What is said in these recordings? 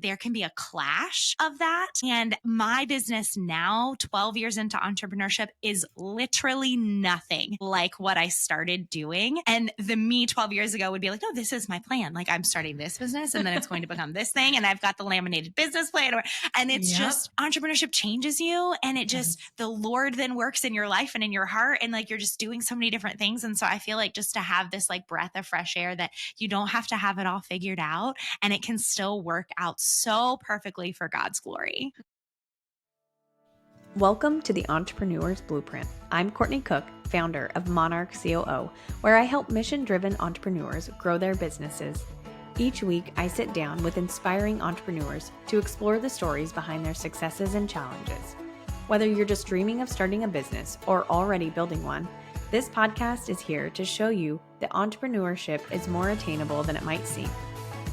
there can be a clash of that. And my business now, 12 years into entrepreneurship, is literally nothing like what I started doing. And the me 12 years ago would be like, no, this is my plan. Like, I'm starting this business and then it's going to become this thing. And I've got the laminated business plan. And it's just entrepreneurship changes you. And it just, the Lord then works in your life and in your heart. And like, you're just doing so many different things. And so I feel like just to have this like breath of fresh air that you don't have to have it all figured out and it can still work out so perfectly for God's glory. Welcome to the Entrepreneur's Blueprint. I'm Courtney Cook, founder of Monarch COO, where I help mission-driven entrepreneurs grow their businesses. Each week, I sit down with inspiring entrepreneurs to explore the stories behind their successes and challenges. Whether you're just dreaming of starting a business or already building one, this podcast is here to show you that entrepreneurship is more attainable than it might seem,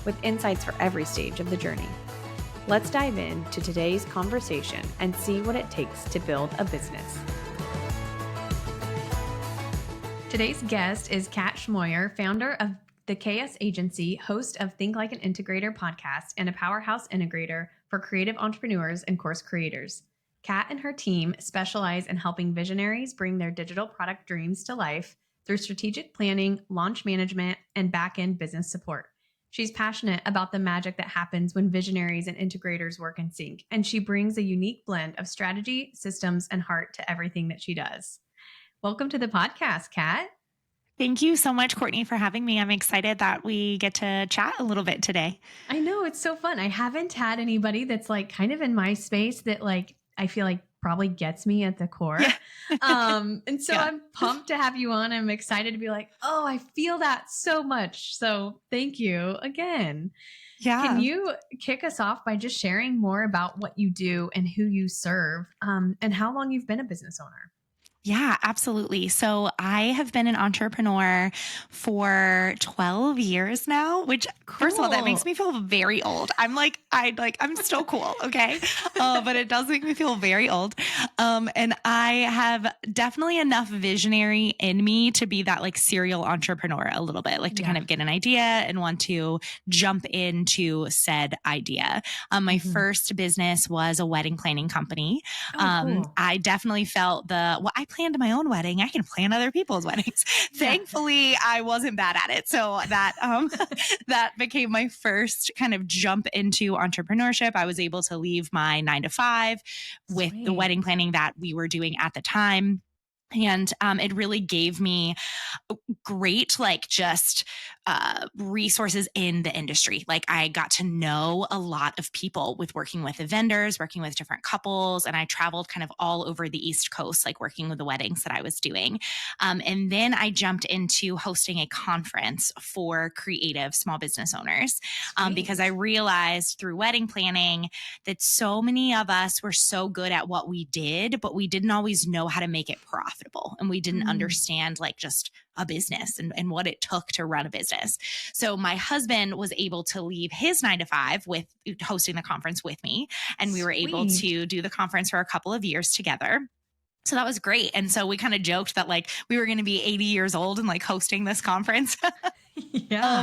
with insights for every stage of the journey. Let's dive into today's conversation and see what it takes to build a business. Today's guest is Kat Schmoyer, founder of the KS Agency, host of Think Like an Integrator podcast, and a powerhouse integrator for creative entrepreneurs and course creators. Kat and her team specialize in helping visionaries bring their digital product dreams to life through strategic planning, launch management, and back-end business support. She's passionate about the magic that happens when visionaries and integrators work in sync, and she brings a unique blend of strategy, systems, and heart to everything that she does. Welcome to the podcast, Kat. Thank you so much, Courtney, for having me. I'm excited that we get to chat a little bit today. I know, it's so fun. I haven't had anybody that's like kind of in my space that like I feel like probably gets me at the core. Yeah. And so I'm pumped to have you on. I'm excited to be like, oh, I feel that so much. So thank you again. Yeah. Can you kick us off by just sharing more about what you do and who you serve, and how long you've been a business owner? Yeah, absolutely. So I have been an entrepreneur for 12 years now, which first of all, that makes me feel very old. I'm still cool. Okay. But it does make me feel very old. And I have definitely enough visionary in me to be that like serial entrepreneur a little bit, like to kind of get an idea and want to jump into said idea. My first business was a wedding planning company. Cool. I definitely felt I planned my own wedding. I can plan other people's weddings. Thankfully, I wasn't bad at it. So that, that became my first kind of jump into entrepreneurship. I was able to leave my 9-to-5 with the wedding planning that we were doing at the time. And it really gave me great, resources in the industry. Like I got to know a lot of people with working with the vendors, working with different couples. And I traveled kind of all over the East Coast, like working with the weddings that I was doing. And then I jumped into hosting a conference for creative small business owners because I realized through wedding planning that so many of us were so good at what we did, but we didn't always know how to make it profitable. And we didn't understand like just a business and what it took to run a business. So my husband was able to leave his 9-to-5 with hosting the conference with me. And we were able to do the conference for a couple of years together. So that was great. And so we kind of joked that like we were going to be 80 years old and like hosting this conference.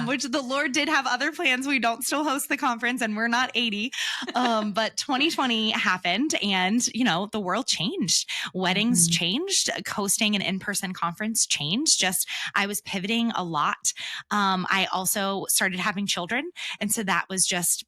Which the Lord did have other plans. We don't still host the conference and we're not 80. But 2020 happened and, the world changed. Weddings changed. Hosting an in-person conference changed. I was pivoting a lot. I also started having children. And so that was just,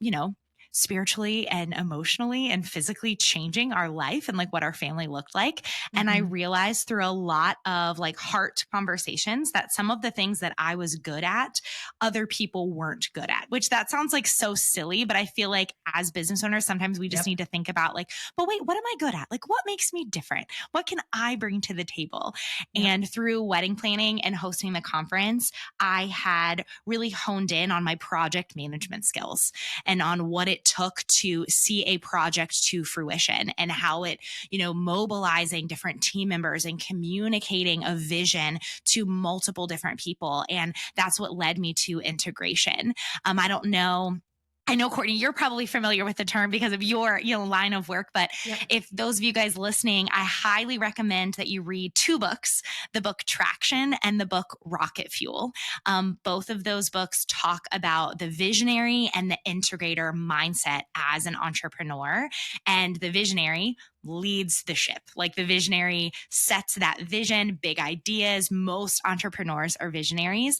spiritually and emotionally and physically changing our life and like what our family looked like. And I realized through a lot of like heart conversations that some of the things that I was good at, other people weren't good at, which that sounds like so silly, but I feel like as business owners, sometimes we just need to think about like, but wait, what am I good at? Like what makes me different? What can I bring to the table? And through wedding planning and hosting the conference, I had really honed in on my project management skills and on what it took to see a project to fruition and how it, mobilizing different team members and communicating a vision to multiple different people. And that's what led me to integration. I don't know I know, Courtney, you're probably familiar with the term because of your, line of work. But Yep. if those of you guys listening, I highly recommend that you read two books, the book Traction and the book Rocket Fuel. Both of those books talk about the visionary and the integrator mindset as an entrepreneur. And the visionary leads the ship. Like the visionary sets that vision, big ideas. Most entrepreneurs are visionaries.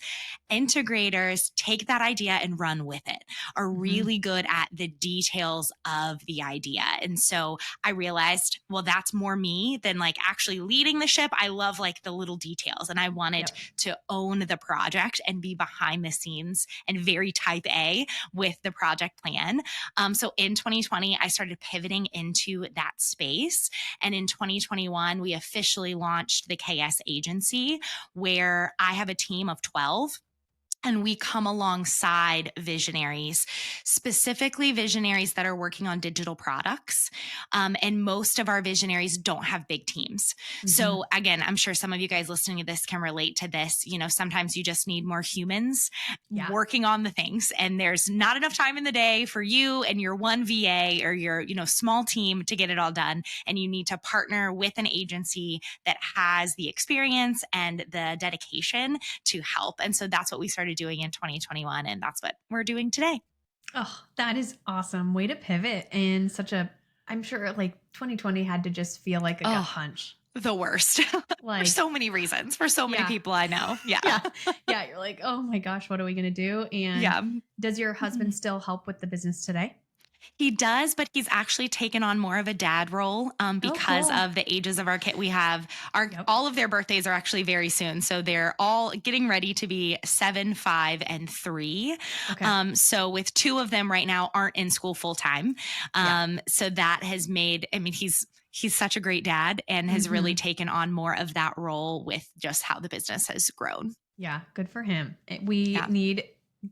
Integrators take that idea and run with it, are Hmm. really good at the details of the idea. And so I realized, well, that's more me than like actually leading the ship. I love like the little details, and I wanted Yep. to own the project and be behind the scenes and very type A with the project plan. So in 2020, I started pivoting into that space. And in 2021, we officially launched the KS agency, where I have a team of 12, and we come alongside visionaries, specifically visionaries that are working on digital products. And most of our visionaries don't have big teams. Hmm. So, again, I'm sure some of you guys listening to this can relate to this. Sometimes you just need more humans Yeah. working on the things, and there's not enough time in the day for you and your one VA or your, small team to get it all done. And you need to partner with an agency that has the experience and the dedication to help. And so that's what we started doing in 2021. And that's what we're doing today. Oh, that is awesome. Way to pivot in such a, I'm sure like 2020 had to just feel like a gut Oh, punch. the worst for Like, so many reasons, for so many yeah. people I know. Yeah. Yeah. Yeah. You're like, oh my gosh, what are we going to do? And Yeah. does your husband still help with the business today? He does, but he's actually taken on more of a dad role Oh, because cool. of the ages of our kid. We have Yep. all of their birthdays are actually very soon, so they're all getting ready to be 7, 5, and 3. Okay. So with two of them right now aren't in school full time, Yeah. so that has made. I mean, he's such a great dad and has really Hmm. taken on more of that role with just how the business has grown. Yeah. Good for him. We Yeah, need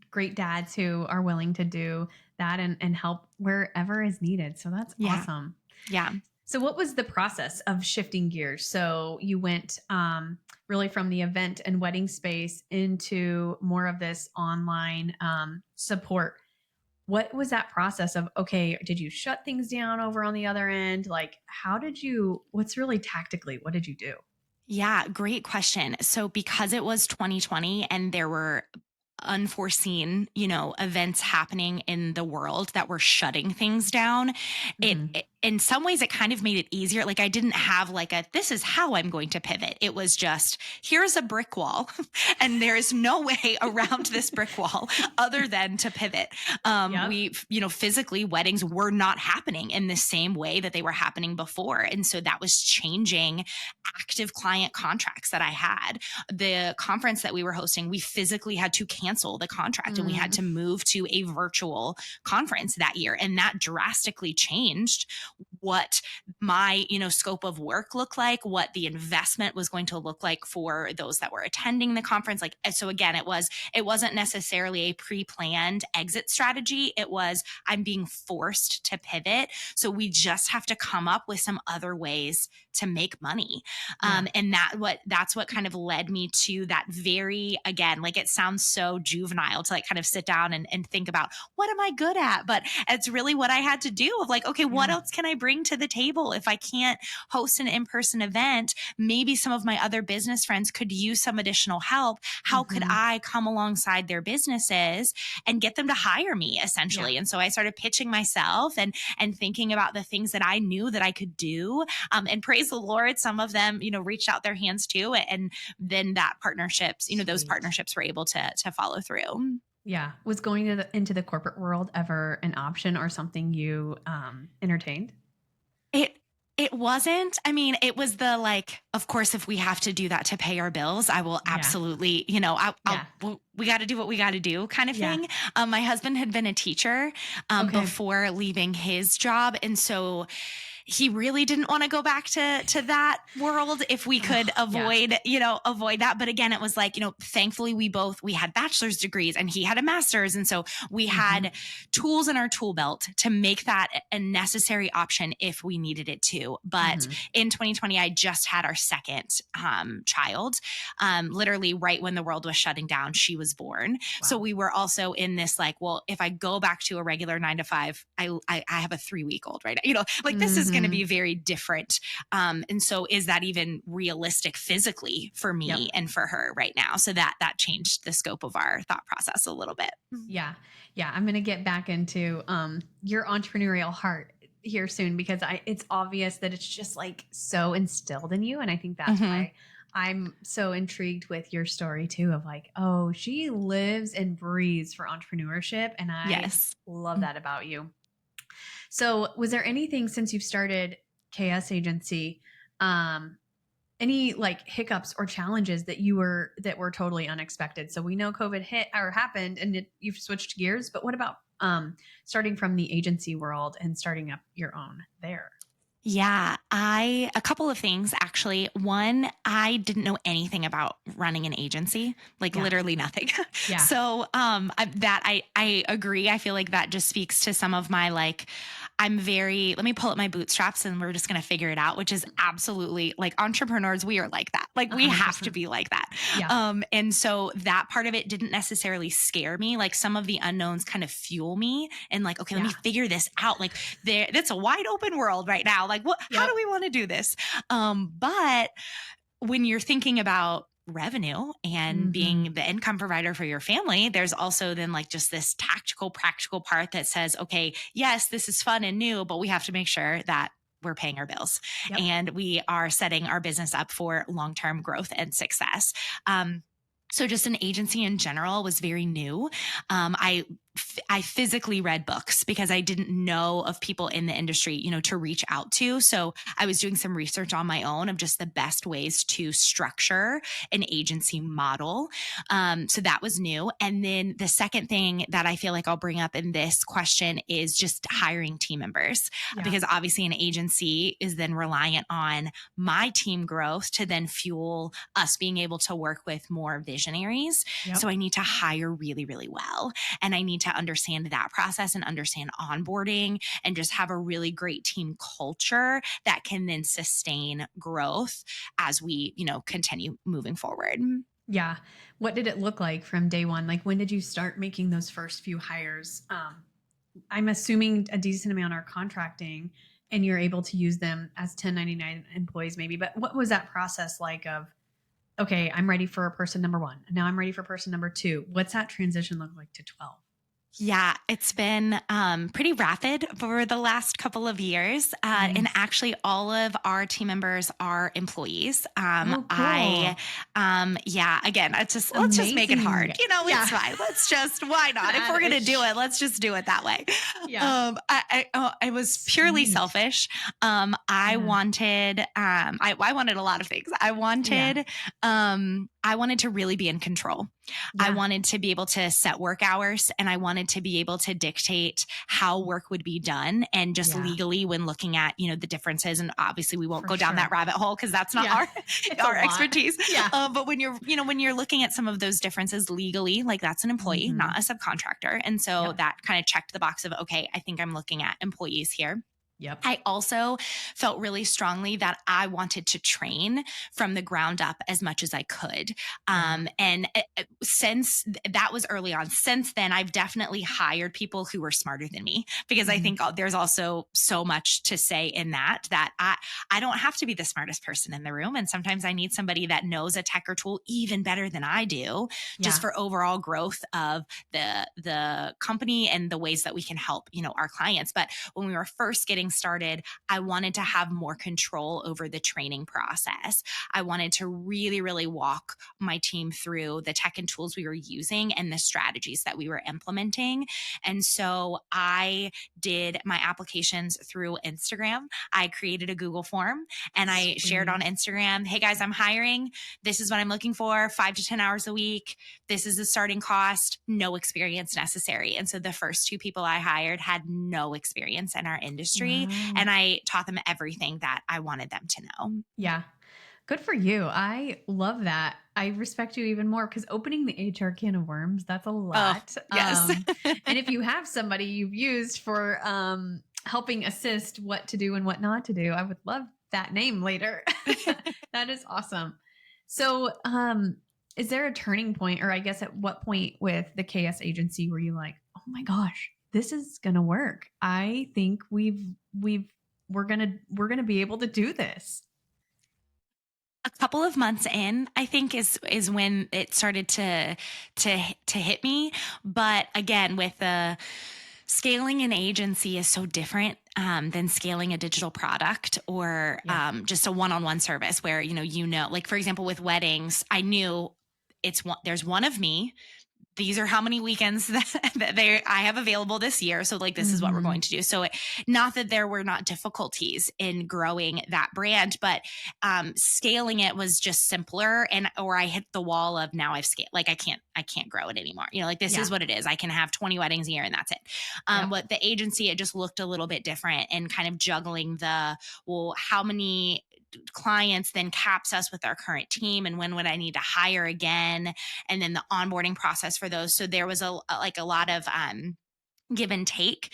great dads who are willing to do that and help wherever is needed. So that's yeah, awesome. yeah. So, what was the process of shifting gears? So, you went really from the event and wedding space into more of this online support. What was that process of, okay, did you shut things down over on the other end? Like, what's really tactically, what did you do? Yeah, great question. So because it was 2020 and there were unforeseen, events happening in the world that were shutting things down, Hmm. it in some ways it kind of made it easier. Like I didn't have like a this is how I'm going to pivot. It was just here's a brick wall and there is no way around this brick wall other than to pivot. Yep. We, physically weddings were not happening in the same way that they were happening before. And so that was changing active client contracts that I had. The conference that we were hosting, we physically had to cancel the contract and we had Mm, to move to a virtual conference that year. And that drastically changed what my, scope of work looked like, what the investment was going to look like for those that were attending the conference. Like, so again, it wasn't necessarily a pre-planned exit strategy. It was, I'm being forced to pivot. So we just have to come up with some other ways to make money. yeah. And that's what kind of led me to that very, again, like it sounds so juvenile to like kind of sit down and think about what am I good at? But it's really what I had to do of like, okay, what Yeah. else can I bring to the table? If I can't host an in-person event, maybe some of my other business friends could use some additional help. How could Hmm. I come alongside their businesses and get them to hire me Yeah. essentially? And so I started pitching myself and thinking about the things that I knew that I could do. And praise the Lord, some of them, reached out their hands too. And then that partnerships, those Sweet. partnerships were able to follow through. Yeah. Was going into the corporate world ever an option or something you entertained? It it wasn't. I mean, it was the like, of course, if we have to do that to pay our bills, I will Yeah. absolutely, Yeah. we got to do what we got to do kind of Yeah. thing. My husband had been a teacher Okay. before leaving his job. And so he really didn't want to go back to that world if we could Yeah. avoid that. But again, it was like, thankfully we had bachelor's degrees and he had a master's. And so we had tools in our tool belt to make that a necessary option if we needed it to. But in 2020, I just had our second child. Literally right when the world was shutting down, she was born. Wow. So we were also in this like, well, if I go back to a regular 9 to 5, I have a 3-week old right now, like this is going to be very different. And so is that even realistic physically for me and for her right now? So that changed the scope of our thought process a little bit. Yeah. Yeah. I'm going to get back into your entrepreneurial heart here soon, because it's obvious that it's just like so instilled in you. And I think that's why I'm so intrigued with your story too, of like, oh, she lives and breathes for entrepreneurship. And I love that about you. So was there anything since you've started KS Agency, any like hiccups or challenges that were totally unexpected? So we know COVID hit or happened and you've switched gears, but what about starting from the agency world and starting up your own there? Yeah, a couple of things actually. One, I didn't know anything about running an agency, like literally nothing. So I agree. I feel like that just speaks to some of my like, let me pull up my bootstraps and we're just going to figure it out, which is absolutely like entrepreneurs. We are like that. Like we 100%. have to be like that. And so that part of it didn't necessarily scare me. Like some of the unknowns kind of fuel me and like, okay, let me figure this out. Like that's a wide open world right now. Like how do we want to do this? But when you're thinking about revenue and being the income provider for your family, there's also then like just this tactical, practical part that says, okay, yes, this is fun and new, but we have to make sure that we're paying our bills and we are setting our business up for long-term growth and success. So just an agency in general was very new. I physically read books because I didn't know of people in the industry, to reach out to. So I was doing some research on my own of just the best ways to structure an agency model. So that was new. And then the second thing that I feel like I'll bring up in this question is just hiring team members, because obviously an agency is then reliant on my team growth to then fuel us being able to work with more visionaries. So I need to hire really, really well. And I need to understand that process and understand onboarding and just have a really great team culture that can then sustain growth as we, continue moving forward. Yeah. What did it look like from day one? Like when did you start making those first few hires? I'm assuming a decent amount are contracting and you're able to use them as 1099 employees maybe, but what was that process like of, okay, I'm ready for person number 1. Now I'm ready for person number 2. What's that transition look like to 12? Yeah, it's been pretty rapid over the last couple of years. And actually all of our team members are employees. Cool. Again, let's just make it hard. It's fine. Why not? If we're going to do it, let's just do it that way. I was purely selfish. I wanted a lot of things. I wanted to really be in control. I wanted to be able to set work hours and I wanted to be able to dictate how work would be done and just legally when looking at, the differences. And obviously we won't go down that rabbit hole because that's not our expertise. But when you're looking at some of those differences legally, like that's an employee, not a subcontractor. And so that kind of checked the box of, okay, I think I'm looking at employees here. I also felt really strongly that I wanted to train from the ground up as much as I could. And since that was early on, since then, I've definitely hired people who were smarter than me because I think there's also so much to say in that I don't have to be the smartest person in the room. And sometimes I need somebody that knows a tech or tool even better than I do, just for overall growth of the company and the ways that we can help, our clients. But when we were first getting started, I wanted to have more control over the training process. I wanted to really, really walk my team through the tech and tools we were using and the strategies that we were implementing. And so I did my applications through Instagram. I created a Google form and I shared on Instagram, hey guys, I'm hiring. This is what I'm looking for, 5 to 10 hours a week. This is the starting cost, no experience necessary. And so the first 2 people I hired had no experience in our industry. industry. Oh, And I taught them everything that I wanted them to know. yeah. Good for you. I love that. I respect you even more because opening the HR can of worms, that's a Oh, lot. yes. And if you have somebody you've used for helping assist what to do and what not to do, I would love that name later. That is awesome. So, is there a turning point, or I guess at what point with the KS agency were you like, oh my gosh, this is gonna work? I think we're gonna be able to do this. A couple of months in, I think is when it started to hit me. But again, with the scaling an agency is so different than scaling a digital product or Yeah. just a one-on-one service where like for example with weddings, I knew there's one of me. These are how many weekends that I have available this year. So like, this is what we're Mm-hmm. going to do. So not that there were not difficulties in growing that brand, but scaling it was just simpler. Or I hit the wall of now I've scaled, like I can't grow it anymore. Like this Yeah. is what it is. I can have 20 weddings a year and that's it. Yep. But the agency, it just looked a little bit different and kind of juggling well, how many clients then caps us with our current team and when would I need to hire again, and then the onboarding process for those. So there was a lot of give and take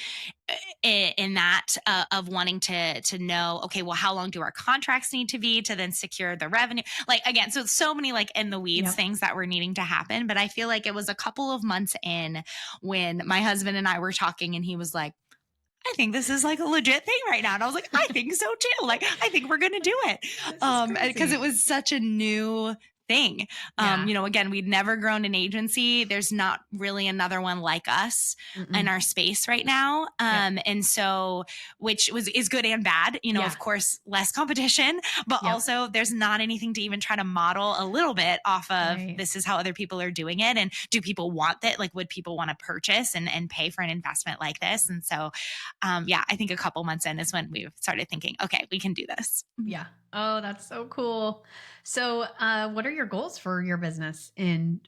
in that of wanting to know, okay, well, how long do our contracts need to be to then secure the revenue, like again, so many like in the weeds Yep. things that were needing to happen. But I feel like it was a couple of months in when my husband and I were talking and he was like, I think this is like a legit thing right now. And I was like, I think so too. Like, I think we're going to do it. This is Because it crazy. was such a new thing. Yeah. Again, we'd never grown an agency. There's not really another one like us in Mm-mm. our space right now. Yep. And so, is good and bad, Yeah. of course, less competition, but Yep. also there's not anything to even try to model a little bit off of Right. this is how other people are doing it. And do people want that? Like, would people want to purchase and pay for an investment like this? And so, yeah, I think a couple months in is when we started thinking, okay, we can do this. Yeah. Oh, that's so cool. So, what are your goals for your business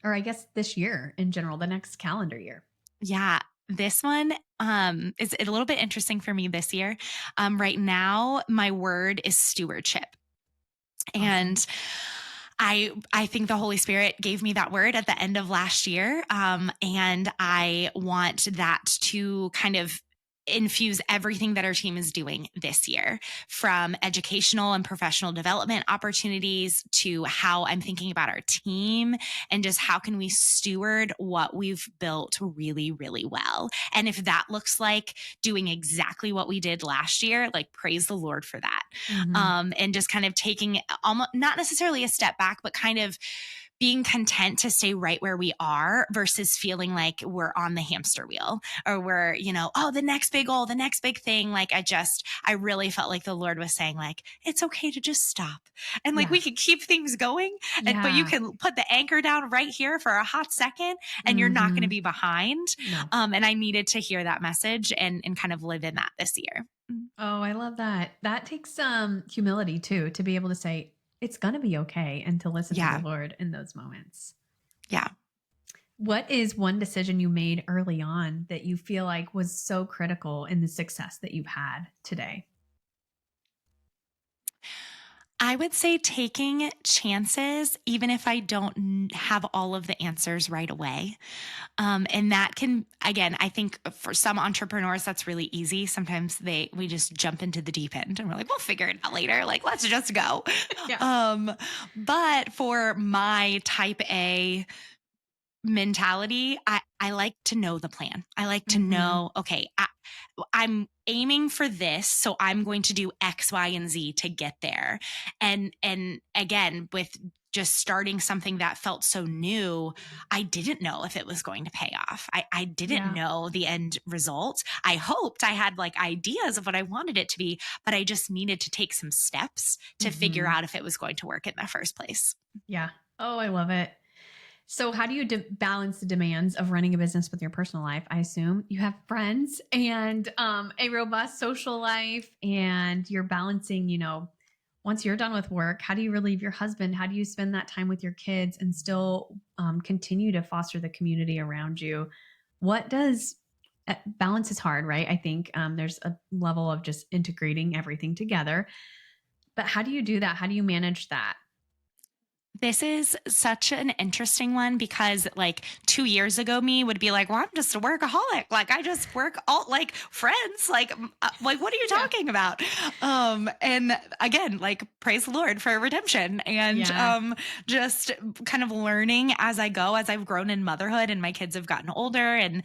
or I guess this year in general, the next calendar year? Yeah. This one is a little bit interesting for me this year. Right now, my word is stewardship. Awesome. And I think the Holy Spirit gave me that word at the end of last year. And I want that to kind of infuse everything that our team is doing this year, from educational and professional development opportunities to how I'm thinking about our team and just how can we steward what we've built really, really well. And if that looks like doing exactly what we did last year, like praise the Lord for that. Mm-hmm. And just kind of taking almost not necessarily a step back, but kind of being content to stay right where we are versus feeling like we're on the hamster wheel or we're, oh, the next big goal, the next big thing. Like I really felt like the Lord was saying like, it's okay to just stop. And like, Yeah. we can keep things going but you Yeah. can put the anchor down right here for a hot second and you're not going to Mm-hmm. be behind. No. And I needed to hear that message and kind of live in that this year. Oh, I love that. That takes some humility too, to be able to say it's going to be okay and to listen to the Yeah. Lord in those moments. Yeah. What is one decision you made early on that you feel like was so critical in the success that you've had today? I would say taking chances, even if I don't have all of the answers right away. And that can, again, I think for some entrepreneurs, that's really easy. Sometimes we just jump into the deep end and we're like, we'll figure it out later. Like, let's just go. Yeah. Um, but for my type A mentality, I like to know the plan. I like to Mm-hmm. know, okay, I'm aiming for this, so I'm going to do X, Y, and Z to get there. And again, with just starting something that felt so new, I didn't know if it was going to pay off. I didn't Yeah. know the end result. I hoped I had like ideas of what I wanted it to be, but I just needed to take some steps to figure Mm-hmm. out if it was going to work in the first place. Yeah. Oh, I love it. So, how do you balance the demands of running a business with your personal life? I assume you have friends and a robust social life, and you're balancing, once you're done with work, how do you relieve your husband? How do you spend that time with your kids and still continue to foster the community around you? What does balance is hard, right? I think there's a level of just integrating everything together. But how do you do that? How do you manage that? This is such an interesting one because like 2 years ago, me would be like, well, I'm just a workaholic. Like I just work all like friends, like, what are you Yeah. talking about? And again, like praise the Lord for redemption and, Yeah. just kind of learning as I go, as I've grown in motherhood and my kids have gotten older and,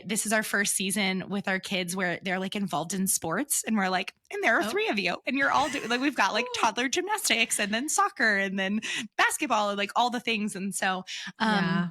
this is our first season with our kids where they're like involved in sports and we're like, and there are Oh, three of you and you're all doing like, we've got like cool. toddler gymnastics and then soccer and then basketball and like all the things. And so, Yeah.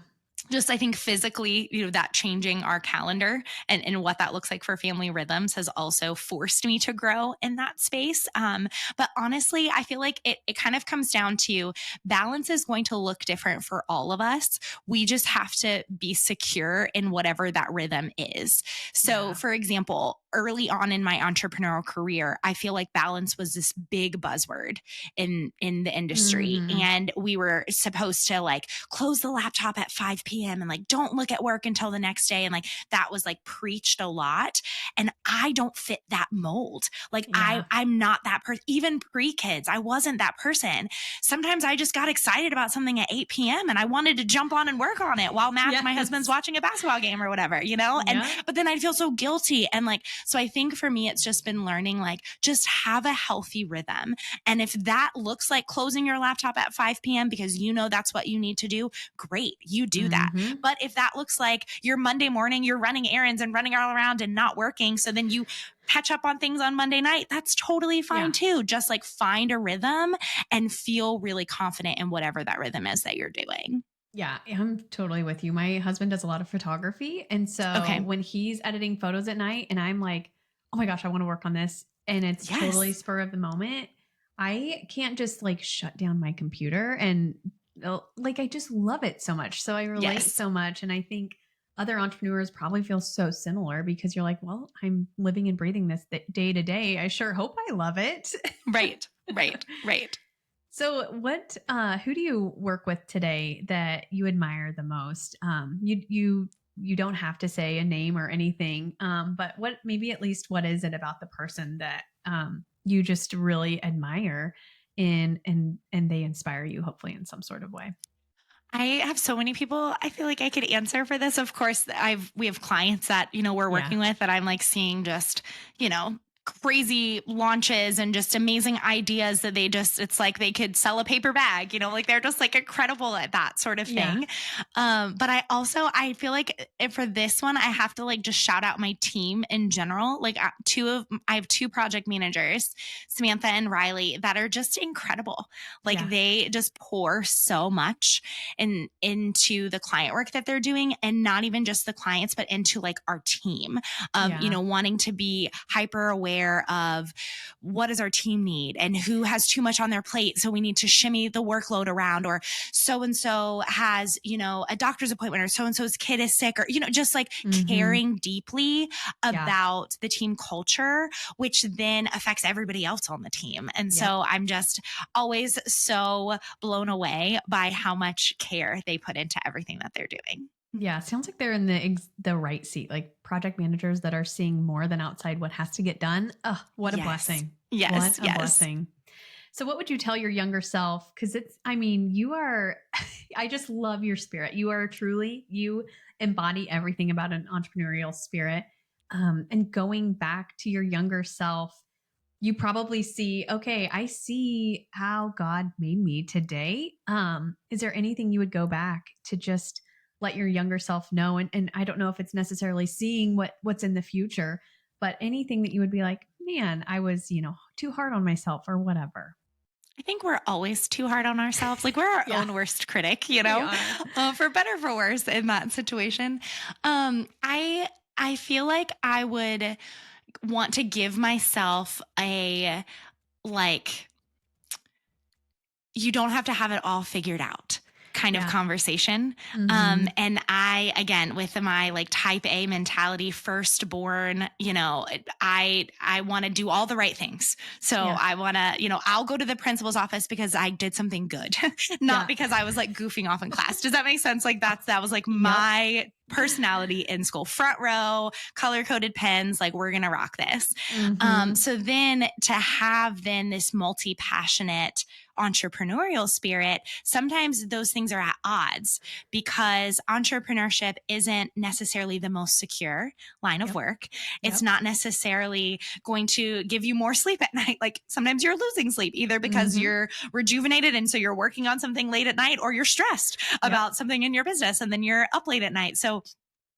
just I think physically, that changing our calendar and what that looks like for family rhythms has also forced me to grow in that space. But honestly, I feel like it kind of comes down to balance is going to look different for all of us. We just have to be secure in whatever that rhythm is. So, Yeah. for example, early on in my entrepreneurial career, I feel like balance was this big buzzword in the industry, Mm-hmm. and we were supposed to like close the laptop at 5 p.m. and like don't look at work until the next day, and like that was like preached a lot, and I don't fit that mold. Like Yeah. I'm not that person. Even pre-kids, I wasn't that person. Sometimes I just got excited about something at 8 p.m. and I wanted to jump on and work on it while my husband's Yes. watching a basketball game or whatever, and Yeah. but then I'd feel so guilty. And like, so I think for me, it's just been learning like just have a healthy rhythm. And if that looks like closing your laptop at 5 p.m. because that's what you need to do, great, you do that. Mm-hmm. But if that looks like your Monday morning, you're running errands and running all around and not working, so then you catch up on things on Monday night, that's totally fine Yeah. too. Just like find a rhythm and feel really confident in whatever that rhythm is that you're doing. Yeah, I'm totally with you. My husband does a lot of photography. And so Okay. when he's editing photos at night and I'm like, oh my gosh, I want to work on this. And it's totally Yes. spur of the moment. I can't just like shut down my computer and like, I just love it so much. So I relate Yes. so much. And I think other entrepreneurs probably feel so similar because you're like, well, I'm living and breathing this day to day. I sure hope I love it. Right. Right. Right. So who do you work with today that you admire the most? You don't have to say a name or anything. But maybe at least what is it about the person that you just really admire and they inspire you hopefully in some sort of way? I have so many people I feel like I could answer for this. Of course, we have clients that, we're Yeah. working with that I'm like seeing just, crazy launches and just amazing ideas that it's like they could sell a paper bag, like they're just like incredible at that sort of Yeah. thing. But I feel like for this one, I have to like just shout out my team in general. Like I have two project managers, Samantha and Riley, that are just incredible. Like Yeah. they just pour so much into the client work that they're doing, and not even just the clients, but into like our team of, Yeah. wanting to be hyper aware of what does our team need and who has too much on their plate. So we need to shimmy the workload around, or so-and-so has, a doctor's appointment, or so-and-so's kid is sick, or, just like Mm-hmm. caring deeply Yeah. about the team culture, which then affects everybody else on the team. And Yep. so I'm just always so blown away by how much care they put into everything that they're doing. Yeah, sounds like they're in the right seat, like project managers that are seeing more than outside what has to get done. Oh, what a Yes. blessing. What Yes. a Yes. blessing. So what would you tell your younger self? Because you are, I just love your spirit. You embody everything about an entrepreneurial spirit. And going back to your younger self, you probably see, okay, I see how God made me today. Is there anything you would go back to just let your younger self know? And I don't know if it's necessarily seeing what's in the future, but anything that you would be like, man, I was, too hard on myself or whatever. I think we're always too hard on ourselves. Like we're our Yeah, own worst critic, we are. for better or for worse in that situation. I feel like I would want to give myself a like you don't have to have it all figured out kind of Yeah. conversation. Mm-hmm. And I, again, with my like type A mentality, firstborn, I want to do all the right things. So Yeah. I want to, I'll go to the principal's office because I did something good, not Yeah. because I was like goofing off in class. Does that make sense? Like that was like Yep. my personality in school. Front row, color-coded pens, like we're going to rock this. So then to have then this multi-passionate entrepreneurial spirit, sometimes those things are at odds because entrepreneurship isn't necessarily the most secure line of work. It's not necessarily going to give you more sleep at night. Like sometimes you're losing sleep either because you're rejuvenated and so you're working on something late at night, or you're stressed about something in your business and then you're up late at night. So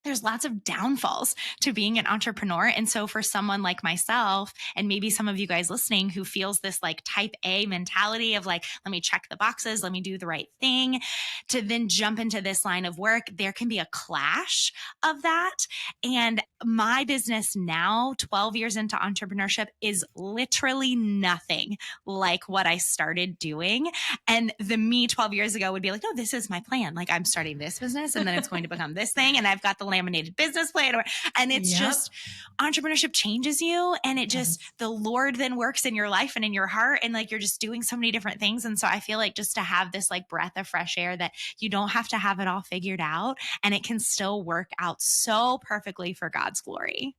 there's lots of downfalls to being an entrepreneur. And so for someone like myself, and maybe some of you guys listening who feels this like type A mentality of like, let me check the boxes, let me do the right thing, to then jump into this line of work, there can be a clash of that. And my business now, 12 years into entrepreneurship, is literally nothing like what I started doing. And the me 12 years ago would be like, no, this is my plan. Like I'm starting this business and then it's going to become this thing. And I've got the laminated business plan, and it's just entrepreneurship changes you, and it just, the Lord then works in your life and in your heart, and like you're just doing so many different things. And so I feel like just to have this like breath of fresh air that you don't have to have it all figured out, and it can still work out so perfectly for God's glory.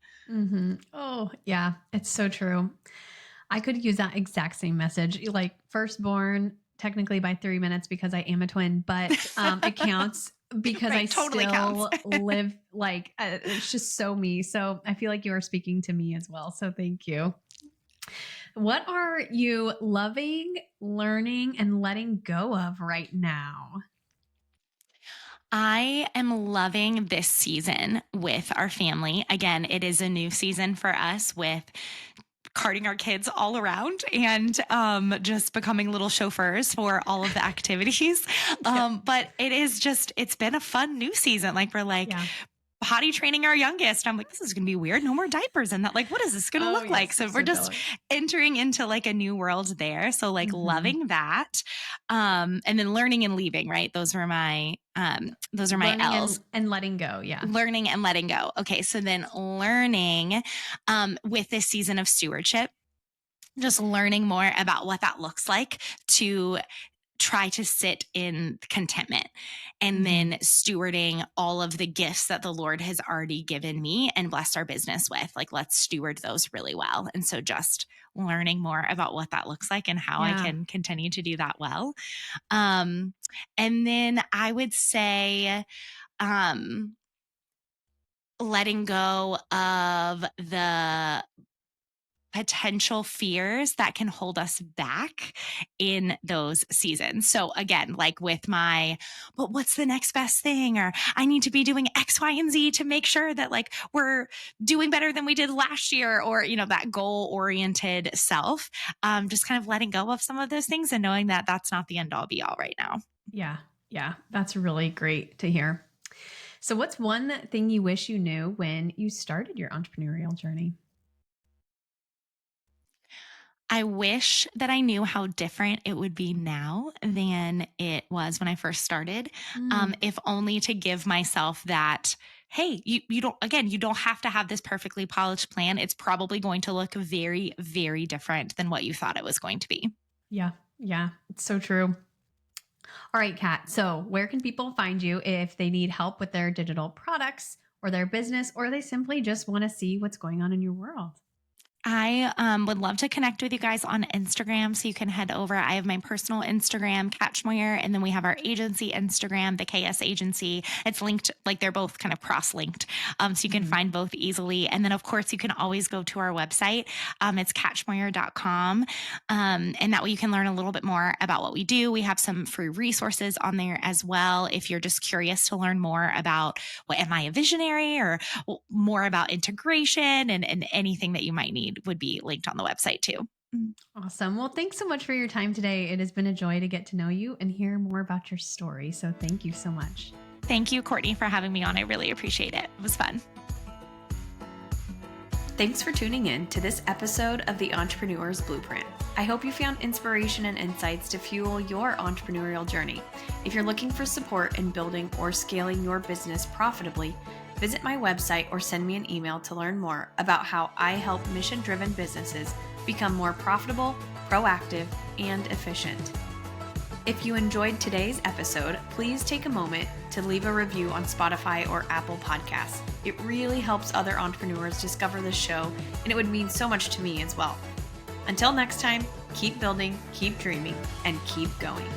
Oh, yeah, it's so true. I could use that exact same message. Like firstborn, technically by 3 minutes because I am a twin, but it counts because I totally still live like it's just so me. So I feel like you are speaking to me as well. So thank you. What are you loving, learning, and letting go of right now? I am loving this season with our family. Again, it is a new season for us with carting our kids all around and just becoming little chauffeurs for all of the activities. But it is just, it's been a fun new season. Like we're like, potty training our youngest. I'm like, this is going to be weird. No more diapers. And that, like, what is this going to look like? So we're just entering into like a new world there. So like loving that. And then learning and leaving, right? Those are my learning L's. And letting go. Yeah. Learning and letting go. Okay. So then learning with this season of stewardship, just learning more about what that looks like to try to sit in contentment, and then stewarding all of the gifts that the Lord has already given me and blessed our business with. Like, let's steward those really well. And so just learning more about what that looks like and how I can continue to do that well. And then I would say, letting go of the potential fears that can hold us back in those seasons. So again, like with my, but what's the next best thing? Or I need to be doing X, Y, and Z to make sure that like we're doing better than we did last year, or, you know, that goal oriented self, just kind of letting go of some of those things and knowing that that's not the end all be all right now. Yeah. Yeah. That's really great to hear. So what's one thing you wish you knew when you started your entrepreneurial journey? I wish that I knew how different it would be now than it was when I first started. If only to give myself that, hey, you don't have to have this perfectly polished plan. It's probably going to look very, very different than what you thought it was going to be. Yeah. Yeah. It's so true. All right, Kat. So where can people find you if they need help with their digital products or their business, or they simply just want to see what's going on in your world? I would love to connect with you guys on Instagram. So you can head over. I have my personal Instagram, Kat Schmoyer, and then we have our agency Instagram, the KS Agency. It's linked, like they're both kind of cross-linked. So you can find both easily. And then of course you can always go to our website. It's katschmoyer.com. And that way you can learn a little bit more about what we do. We have some free resources on there as well. If you're just curious to learn more about what am I a visionary, or more about integration and anything that you might need, would be linked on the website too. Awesome. Well, thanks so much for your time today. It has been a joy to get to know you and hear more about your story. So thank you so much. Thank you, Courtney, for having me on. I really appreciate it. It was fun. Thanks for tuning in to this episode of the Entrepreneur's Blueprint. I hope you found inspiration and insights to fuel your entrepreneurial journey. If you're looking for support in building or scaling your business profitably, visit my website or send me an email to learn more about how I help mission-driven businesses become more profitable, proactive, and efficient. If you enjoyed today's episode, please take a moment to leave a review on Spotify or Apple Podcasts. It really helps other entrepreneurs discover this show, and it would mean so much to me as well. Until next time, keep building, keep dreaming, and keep going.